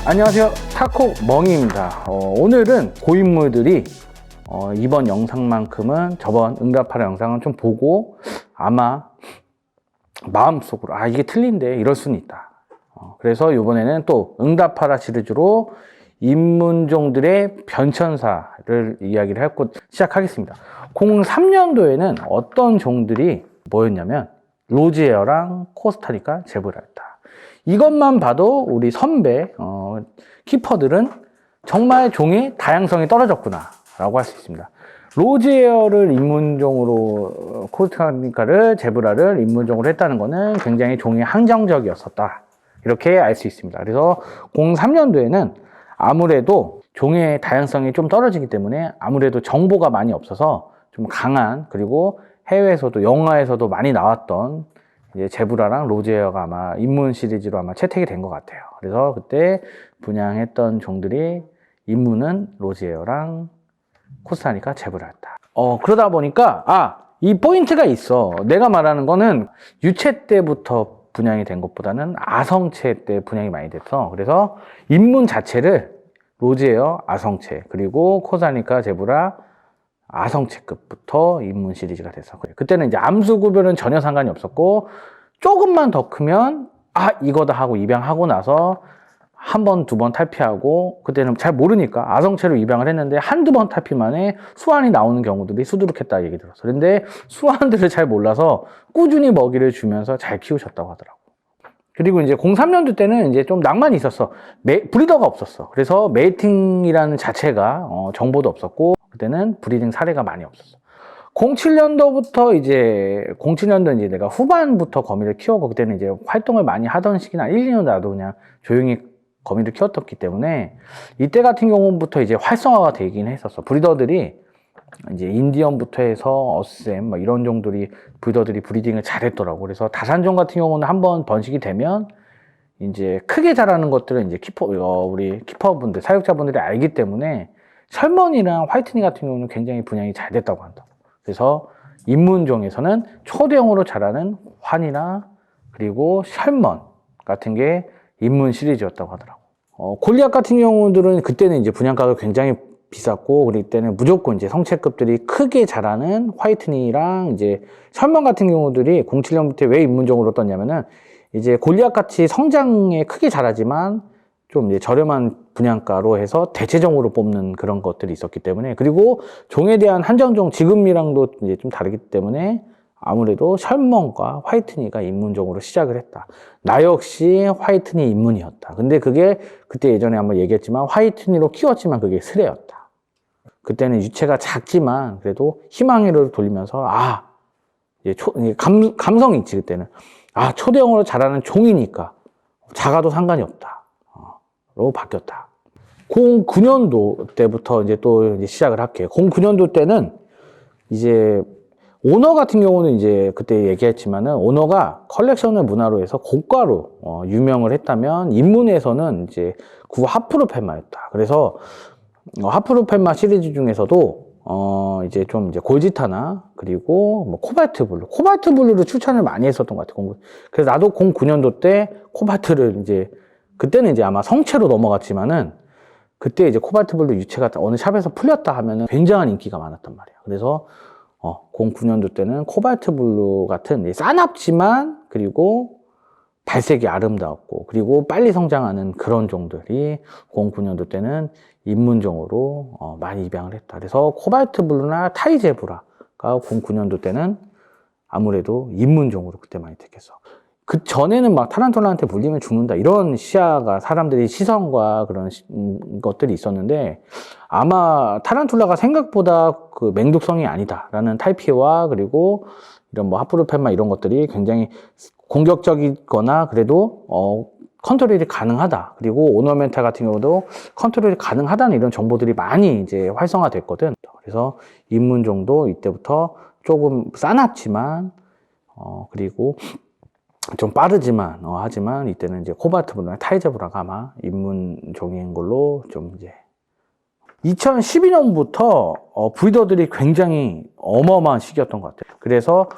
안녕하세요, 타코 멍이입니다. 오늘은 고인물들이 이번 영상만큼은 저번 응답하라 영상을 좀 보고 아마 마음속으로 이게 틀린데 이럴 수는 있다. 그래서 이번에는 또 응답하라 시리즈로 인문종들의 변천사를 이야기를 하고 시작하겠습니다. 03년도에는 어떤 종들이 뭐였냐면 로지에어랑 코스타리카 제브랄타. 이것만 봐도 우리 선배 키퍼들은 정말 종의 다양성이 떨어졌구나 라고 할 수 있습니다. 로지에어를 입문종으로, 코스타리카를, 제브라를 입문종으로 했다는 것은 굉장히 종이 한정적이었었다, 이렇게 알 수 있습니다. 그래서 03년도에는 아무래도 종의 다양성이 좀 떨어지기 때문에 아무래도 정보가 많이 없어서 좀 강한, 그리고 해외에서도 영화에서도 많이 나왔던 이제 제브라랑 로지에어가 아마 입문 시리즈로 아마 채택이 된 것 같아요. 그래서 그때 분양했던 종들이 입문은 로지에어랑 코스타리카, 제브랄타. 그러다 보니까 이 포인트가 있어. 내가 말하는 거는 유체 때부터 분양이 된 것보다는 아성체 때 분양이 많이 됐어. 그래서 입문 자체를 로지에어, 아성체, 그리고 코스타리카, 제브라 아성체급부터 입문 시리즈가 됐어. 그때는 이제 암수 구별은 전혀 상관이 없었고, 조금만 더 크면 이거다 하고 입양하고 나서 한 번, 두 번 탈피하고, 그때는 잘 모르니까 아성체로 입양을 했는데 한두 번 탈피 만에 수완이 나오는 경우들이 수두룩했다 얘기 들었어. 그런데 수완들을 잘 몰라서 꾸준히 먹이를 주면서 잘 키우셨다고 하더라고. 그리고 이제 03년도 때는 이제 좀 낭만이 있었어. 브리더가 없었어. 그래서 메이팅이라는 자체가 정보도 없었고, 그때는 브리딩 사례가 많이 없었어. 07년도부터 이제, 07년도 이제 내가 후반부터 거미를 키우고, 그때는 이제 활동을 많이 하던 시기나 1, 2년 나도 그냥 조용히 거미를 키웠었기 때문에, 이때 같은 경우부터 이제 활성화가 되긴 했었어. 브리더들이 이제 인디언부터 해서 어셈, 이런 종들이, 브리더들이 브리딩을 잘했더라고. 그래서 다산종 같은 경우는 한번 번식이 되면, 이제 크게 자라는 것들은 이제 우리 키퍼분들, 사육자분들이 알기 때문에, 설먼이랑 화이트니 같은 경우는 굉장히 분양이 잘 됐다고 한다고. 그래서 입문종에서는 초대형으로 자라는 환이나 그리고 설먼 같은 게 입문 시리즈였다고 하더라고. 골리앗 같은 경우들은 그때는 이제 분양가가 굉장히 비쌌고, 그럴 때는 무조건 이제 성체급들이 크게 자라는 화이트니랑 이제 설먼 같은 경우들이 07년부터 왜 입문종으로 떴냐면은, 이제 골리앗 같이 성장에 크게 자라지만 좀 이제 저렴한 분양가로 해서 대체종으로 뽑는 그런 것들이 있었기 때문에, 그리고 종에 대한 한정종, 지금이랑도 이제 좀 다르기 때문에 아무래도 설먼과 화이트니가 입문종으로 시작을 했다. 나 역시 화이트니 입문이었다. 근데 그게 그때 예전에 한번 얘기했지만 화이트니로 키웠지만 그게 스레였다. 그때는 유체가 작지만 그래도 희망회로를 돌리면서 감성이 있지. 그때는 초대형으로 자라는 종이니까 작아도 상관이 없다 로 바뀌었다. 09년도 때부터 이제 또 이제 시작을 할게요. 09년도 때는 이제 오너 같은 경우는 이제 그때 얘기했지만은, 오너가 컬렉션을 문화로 해서 고가로 유명을 했다면, 입문에서는 이제 구 하프로펜마였다. 그래서 하프로펜마 시리즈 중에서도 이제 좀 이제 골지타나 그리고 뭐 코발트 블루를 추천을 많이 했었던 것 같아요. 그래서 나도 09년도 때 코발트를 이제, 그때는 이제 아마 성체로 넘어갔지만은, 그때 이제 코발트 블루 유체가 어느 샵에서 풀렸다 하면은 굉장한 인기가 많았단 말이야. 그래서 09년도 때는 코발트 블루 같은 싸납지만 그리고 발색이 아름다웠고 그리고 빨리 성장하는 그런 종들이 09년도 때는 입문종으로 많이 입양을 했다. 그래서 코발트 블루나 타이제브라가 09년도 때는 아무래도 입문종으로 그때 많이 택했어. 그 전에는 막 타란툴라한테 물리면 죽는다, 이런 시야가, 사람들이 시선과 그런 것들이 있었는데, 아마 타란툴라가 생각보다 그 맹독성이 아니다라는 탈피와 그리고 이런 뭐 하프로펜마 이런 것들이 굉장히 공격적이거나 그래도 컨트롤이 가능하다. 그리고 오너멘탈 같은 경우도 컨트롤이 가능하다는 이런 정보들이 많이 이제 활성화됐거든. 그래서 입문종도 이때부터 조금 싸납지만 그리고 좀 빠르지만 하지만 이때는 이제 코발트 블루나 타이제브라가 아마 입문종인 걸로 좀 이제. 2012년부터 브리더들이 굉장히 어마어마한 시기였던 것 같아요. 그래서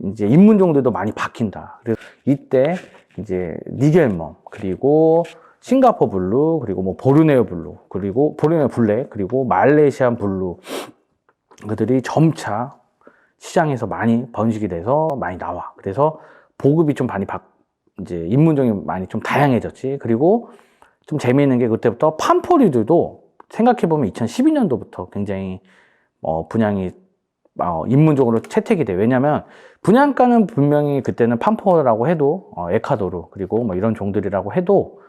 이제 입문종들도 많이 바뀐다. 그래서 이때 이제 니겔멈, 그리고 싱가포르 블루, 그리고 뭐 보르네오 블루, 그리고 보르네오 블랙, 그리고 말레이시안 블루, 그들이 점차 시장에서 많이 번식이 돼서 많이 나와. 그래서 보급이 좀 많이 이제 입문종이 많이 좀 다양해졌지. 그리고 좀 재미있는 게 그때부터 판포리들도 생각해보면 2012년도부터 굉장히 분양이 입문종으로 채택이 돼. 왜냐면 분양가는 분명히 그때는 판포라고 해도 에카도르 그리고 뭐 이런 종들이라고 해도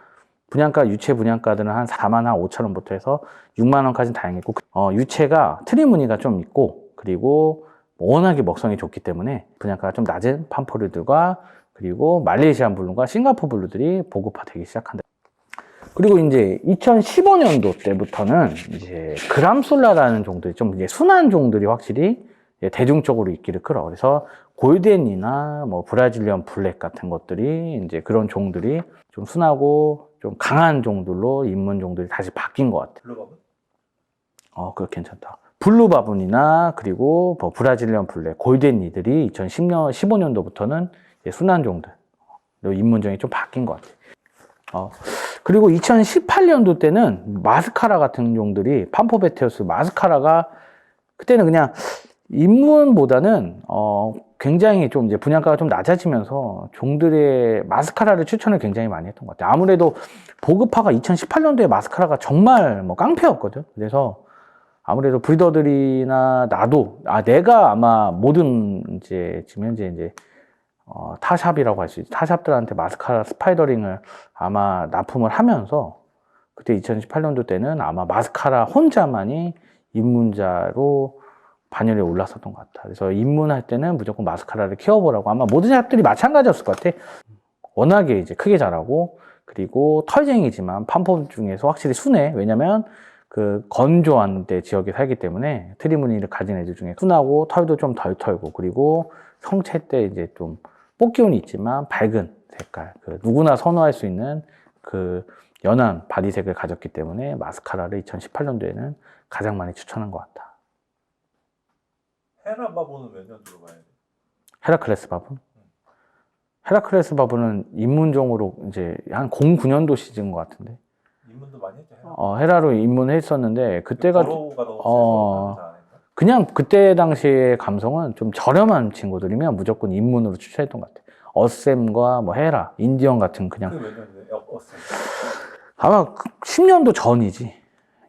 분양가 유체 분양가들은 한 4만 한 5천 원부터 해서 6만 원까지는 다양했고 유체가 트리 무늬가 좀 있고 그리고 워낙에 먹성이 좋기 때문에 분양가가 좀 낮은 판포르들과 그리고 말레이시안 블루과 싱가포르 블루들이 보급화되기 시작한다. 그리고 이제 2015년도 때부터는 이제 그람솔라라는 종들이 좀 이제 순한 종들이 확실히 대중적으로 인기를 끌어. 그래서 골덴이나 뭐 브라질리언 블랙 같은 것들이 이제 그런 종들이 좀 순하고 좀 강한 종들로 입문 종들이 다시 바뀐 것 같아. 블루바분? 그거 괜찮다. 블루바분이나 그리고 뭐 브라질리언 블랙, 골덴이들이 2010년, 15년도부터는 순한 종들, 입문종이 좀 바뀐 것 같아. 그리고 2018년도 때는 마스카라 같은 종들이 판포베테우스 마스카라가 그때는 그냥 입문보다는 굉장히 좀 이제 분양가가 좀 낮아지면서 종들의 마스카라를 추천을 굉장히 많이 했던 것 같아요. 아무래도 보급화가 2018년도에 마스카라가 정말 뭐 깡패였거든. 그래서 아무래도 브리더들이나 나도 내가 아마 모든 이제 지금 현재 이제 타샵이라고 할 수 있지. 타샵들한테 마스카라 스파이더링을 아마 납품을 하면서 그때 2018년도 때는 아마 마스카라 혼자만이 입문자로 반열에 올랐었던 것 같아. 그래서 입문할 때는 무조건 마스카라를 키워보라고. 아마 모든 샵들이 마찬가지였을 것 같아. 워낙에 이제 크게 자라고 그리고 털쟁이지만 판포 중에서 확실히 순해. 왜냐면 그 건조한 데 지역에 살기 때문에 트리무늬를 가진 애들 중에 순하고 털도 좀 덜 털고 그리고 성체 때 이제 좀 뽑기운이 있지만 밝은 색깔, 그 누구나 선호할 수 있는 그 연한 바디색을 가졌기 때문에 마스카라를 2018년도에는 가장 많이 추천한 것 같다. 헤라바보는 몇 년 들어가야 돼? 헤라클레스 바분? 헤라클레스 바분은 입문종으로 이제 한 09년도 시즌인 것 같은데. 입문도 많이 했죠. 헤라로 입문했었는데 그때가 버로우가 너무 세서 안 했나? 그냥 그때 당시의 감성은 좀 저렴한 친구들이면 무조건 입문으로 추천했던 것 같아. 어셈과 뭐 헤라, 인디언 같은 그냥. 그게 몇 년인데? 어셈. 아마 10년도 전이지.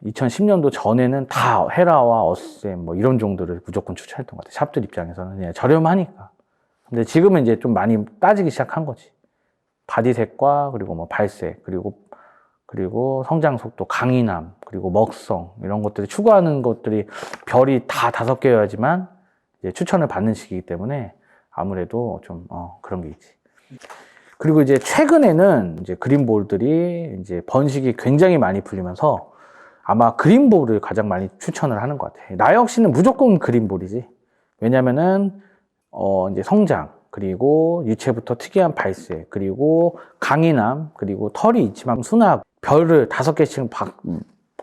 2010년도 전에는 다 헤라와 어셈 뭐 이런 종들을 무조건 추천했던 것 같아. 샵들 입장에서는 그냥 저렴하니까. 근데 지금은 이제 좀 많이 따지기 시작한 거지. 바디색과 그리고 뭐 발색 그리고 성장 속도, 강인함, 그리고 먹성 이런 것들이 추구하는 것들이 별이 다 5개여야지만 이제 추천을 받는 시기이기 때문에 아무래도 좀 그런 게 있지. 그리고 이제 최근에는 이제 그린볼들이 이제 번식이 굉장히 많이 풀리면서 아마 그린볼을 가장 많이 추천을 하는 것 같아. 나 역시는 무조건 그린볼이지. 왜냐면은 이제 성장 그리고 유체부터 특이한 발색 그리고 강인함 그리고 털이 있지만 순하고 별을 5개씩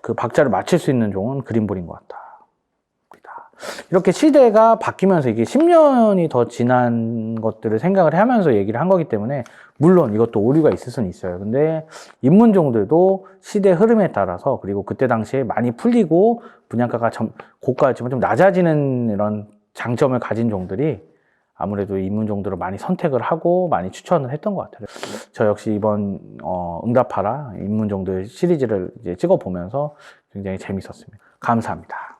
그 박자를 맞출 수 있는 종은 그린볼인 것 같다. 이렇게 시대가 바뀌면서 이게 10년이 더 지난 것들을 생각을 하면서 얘기를 한 거기 때문에 물론 이것도 오류가 있을 수는 있어요. 근데 입문종들도 시대 흐름에 따라서 그리고 그때 당시에 많이 풀리고 분양가가 고가였지만 좀 낮아지는 이런 장점을 가진 종들이 아무래도 입문종들을 많이 선택을 하고 많이 추천을 했던 것 같아요. 저 역시 이번 응답하라 입문종들 시리즈를 이제 찍어보면서 굉장히 재밌었습니다. 감사합니다.